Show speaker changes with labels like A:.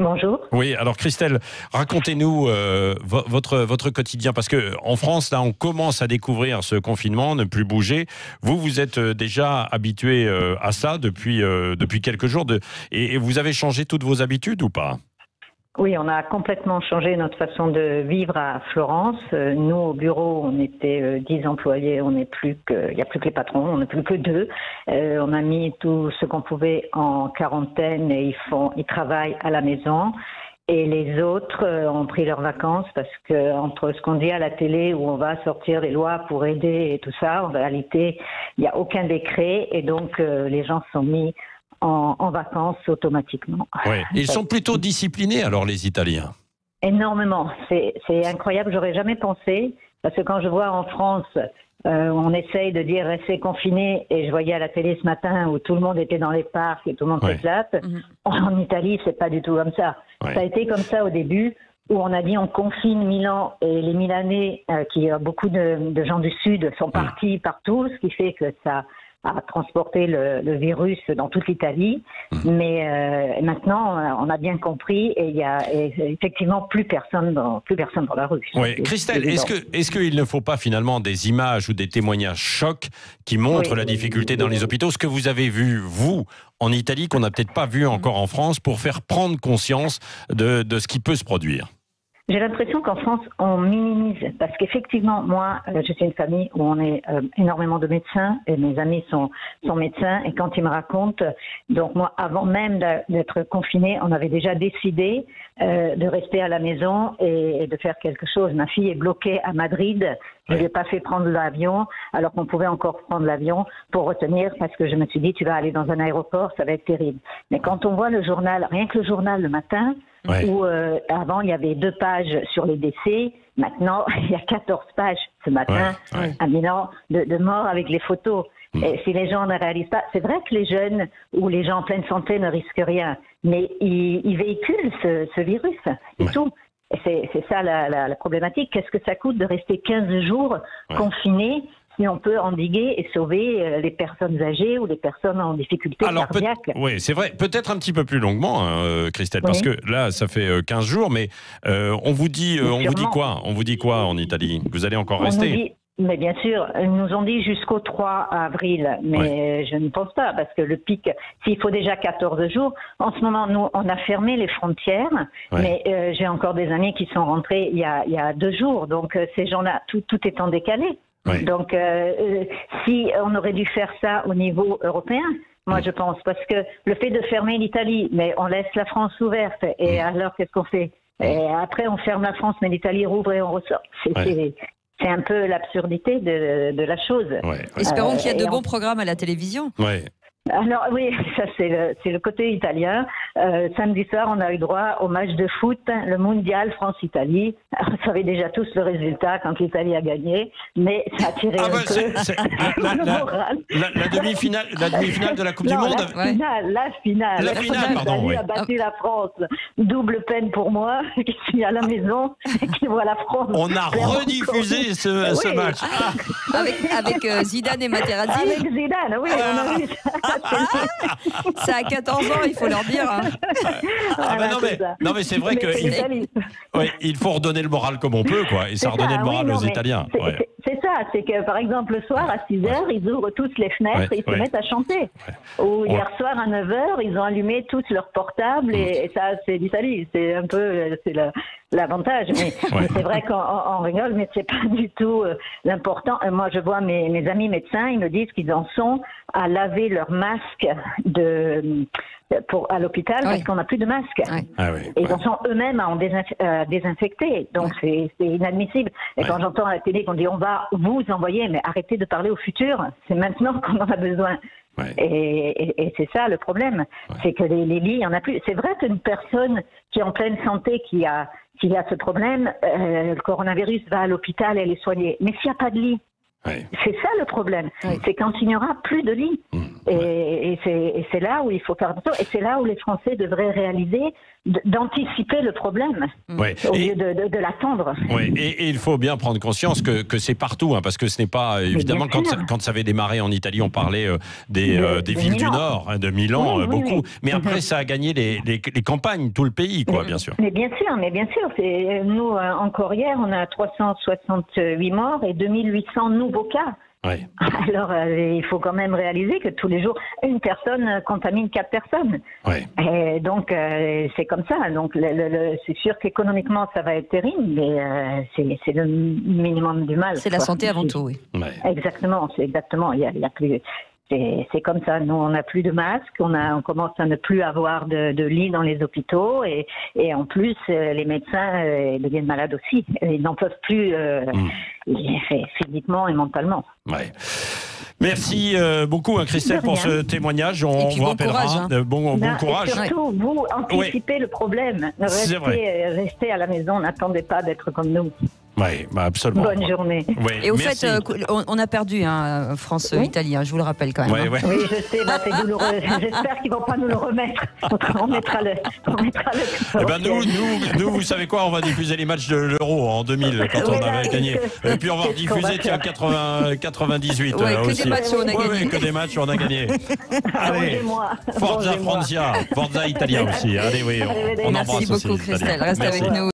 A: Bonjour.
B: Oui, alors Christelle, racontez-nous votre quotidien, parce que en France, là, on commence à découvrir ce confinement, ne plus bouger. Vous, vous êtes déjà habitué à ça depuis quelques jours, et vous avez changé toutes vos habitudes ou pas?
A: Oui, on a complètement changé notre façon de vivre à Florence. Nous, au bureau, on était 10 employés, il n'y a plus que les patrons, on n'est plus que 2. On a mis tout ce qu'on pouvait en quarantaine et ils travaillent à la maison. Et les autres ont pris leurs vacances parce que entre ce qu'on dit à la télé où on va sortir des lois pour aider et tout ça, en réalité, il n'y a aucun décret et donc les gens sont mis en vacances automatiquement.
B: Oui. Ils sont plutôt disciplinés alors, les Italiens?
A: Énormément. C'est incroyable, j'aurais jamais pensé, parce que quand je vois en France, on essaye de dire restez confinés, et je voyais à la télé ce matin où tout le monde était dans les parcs et tout le monde s'éclate. En Italie, c'est pas du tout comme ça. Ça a été comme ça au début, où on a dit on confine Milan, et les Milanais, beaucoup de gens du Sud sont partis partout, ce qui fait que ça a transporté le virus dans toute l'Italie. Mais maintenant, on a bien compris et il y a effectivement plus personne dans la rue.
B: Oui. Christelle, est-ce qu'il ne faut pas finalement des images ou des témoignages chocs qui montrent la difficulté dans les hôpitaux, ce que vous avez vu, vous, en Italie, qu'on n'a peut-être pas vu encore en France, pour faire prendre conscience de ce qui peut se produire?
A: J'ai l'impression qu'en France, on minimise, parce qu'effectivement, moi, je suis une famille où on est énormément de médecins, et mes amis sont médecins, et quand ils me racontent, donc moi, avant même d'être confinée, on avait déjà décidé de rester à la maison et de faire quelque chose. Ma fille est bloquée à Madrid, je ne lui ai pas fait prendre l'avion, alors qu'on pouvait encore prendre l'avion pour retenir, parce que je me suis dit, tu vas aller dans un aéroport, ça va être terrible. Mais quand on voit le journal, rien que le journal le matin, où avant il y avait 2 pages sur les décès, maintenant il y a 14 pages ce matin, un bilan de morts avec les photos. Et si les gens ne réalisent pas, c'est vrai que les jeunes ou les gens en pleine santé ne risquent rien, mais ils véhiculent ce virus, c'est tout. Et c'est ça la problématique. Qu'est-ce que ça coûte de rester 15 jours confinés si on peut endiguer et sauver les personnes âgées ou les personnes en difficulté cardiaque?
B: Oui, c'est vrai. Peut-être un petit peu plus longuement, Christelle, parce que là, ça fait 15 jours, mais on vous dit quoi? On vous dit quoi en Italie? Vous allez encore rester?
A: Mais bien sûr, ils nous ont dit jusqu'au 3 avril, mais je ne pense pas, parce que le pic, s'il faut déjà 14 jours, en ce moment, nous, on a fermé les frontières, mais j'ai encore des amis qui sont rentrés il y a 2 jours, donc ces gens-là, tout est en décalé. Donc, si on aurait dû faire ça au niveau européen, moi je pense, parce que le fait de fermer l'Italie, mais on laisse la France ouverte, et alors qu'est-ce qu'on fait? Et après on ferme la France, mais l'Italie rouvre et on ressort. C'est un peu l'absurdité de la chose.
C: Espérons qu'il y a de bons programmes à la télévision.
A: Alors oui, ça c'est le côté italien. Samedi soir, on a eu droit au match de foot, le mondial France-Italie. On savait déjà tous le résultat quand l'Italie a gagné, mais ça a tiré un peu le moral.
B: La demi-finale de la Coupe du Monde.
A: La finale.
B: Pardon.
A: L'Italie a battu la France. Double peine pour moi, qui suis à la maison et qui voit la France.
B: On a rediffusé ce match.
C: Avec Zidane et Materazzi.
A: Avec Zidane, oui, on a vu ça.
C: Ça a 14 ans, il faut leur dire.
B: Non mais c'est vrai qu'il faut redonner le moral comme on peut, quoi, et ça a redonné le moral aux Italiens.
A: C'est ça, c'est que par exemple le soir à 6h, ils ouvrent tous les fenêtres et ils se mettent à chanter. Ou hier soir à 9h, ils ont allumé tous leurs portables et ça c'est l'Italie, c'est un peu l'avantage. Mais c'est vrai qu'on rigole, mais c'est pas du tout l'important. Moi je vois mes amis médecins, ils me disent qu'ils en sont à laver leurs masques à l'hôpital parce qu'on n'a plus de masques. Et ils en sont eux-mêmes à en désinfecter. Donc c'est inadmissible. Et quand j'entends à la télé qu'on dit on va vous envoyer, mais arrêtez de parler au futur, c'est maintenant qu'on en a besoin. Et c'est ça le problème, c'est que les lits, il n'y en a plus. C'est vrai qu'une personne qui est en pleine santé, qui a ce problème, le coronavirus va à l'hôpital, elle est soignée. Mais s'il n'y a pas de lit,
B: Ouais.
A: C'est ça le problème.
C: Oui.
A: C'est quand il n'y aura plus de lits. Et c'est là où il faut faire attention. Et c'est là où les Français devraient réaliser d'anticiper le problème
B: Ouais.
A: au lieu de l'attendre.
B: Oui, et il faut bien prendre conscience que c'est partout, parce que ce n'est pas, évidemment,
A: bien sûr.
B: quand ça avait démarré en Italie, on parlait des villes du
A: Milan.
B: Nord, de Milan,
A: Oui, oui,
B: beaucoup.
A: oui.
B: Mais après, ça a gagné les campagnes, tout le pays, quoi, bien sûr.
A: Mais bien sûr. Nous, encore hier, on a 368 morts et 2800 nouveaux cas.
B: Ouais.
A: Alors, il faut quand même réaliser que tous les jours, une personne contamine 4 personnes.
B: Ouais.
A: Et donc, c'est comme ça. Donc, c'est sûr qu'économiquement, ça va être terrible, mais c'est le minimum du mal.
C: C'est la
A: quoi.
C: santé avant tout, oui.
B: Ouais.
A: Exactement, c'est exactement. Il y a plus. C'est comme ça. Nous, on n'a plus de masques, on commence à ne plus avoir de lits dans les hôpitaux, et en plus, les médecins deviennent malades aussi. Ils n'en peuvent plus physiquement et mentalement.
B: Ouais. Merci beaucoup, Christelle, pour ce témoignage. On
C: puis
B: vous
C: bon
B: rappellera.
C: courage, hein.
B: Bon
A: Non,
B: courage.
A: Et surtout, vous anticipez le problème.
B: C'est vrai.
A: Restez à la maison, n'attendez pas d'être comme nous.
B: Oui, absolument.
A: Bonne journée.
B: Ouais,
C: Et au
B: merci.
C: fait, on a perdu France-Italie, je vous le rappelle quand même.
B: Ouais, ouais.
A: Oui, je sais, c'est douloureux. J'espère qu'ils ne vont pas nous le remettre. On mettra le.
B: Eh ben nous, vous savez quoi, on va diffuser les matchs de l'Euro en 2000 quand on avait gagné. Et puis on va rediffuser 98
C: Ouais, que
B: aussi.
C: des matchs où on a gagné.
B: Ouais, que des matchs où on a gagné. Allez,
A: Vengez-moi.
B: Forza
A: Vengez-moi.
B: Francia, Forza Italia aussi. Allez, oui, on
A: Arrivederci.
B: embrasse
C: Merci
B: aussi
C: beaucoup,
B: les Italiens.
C: Christelle. Reste
B: Merci.
C: avec nous.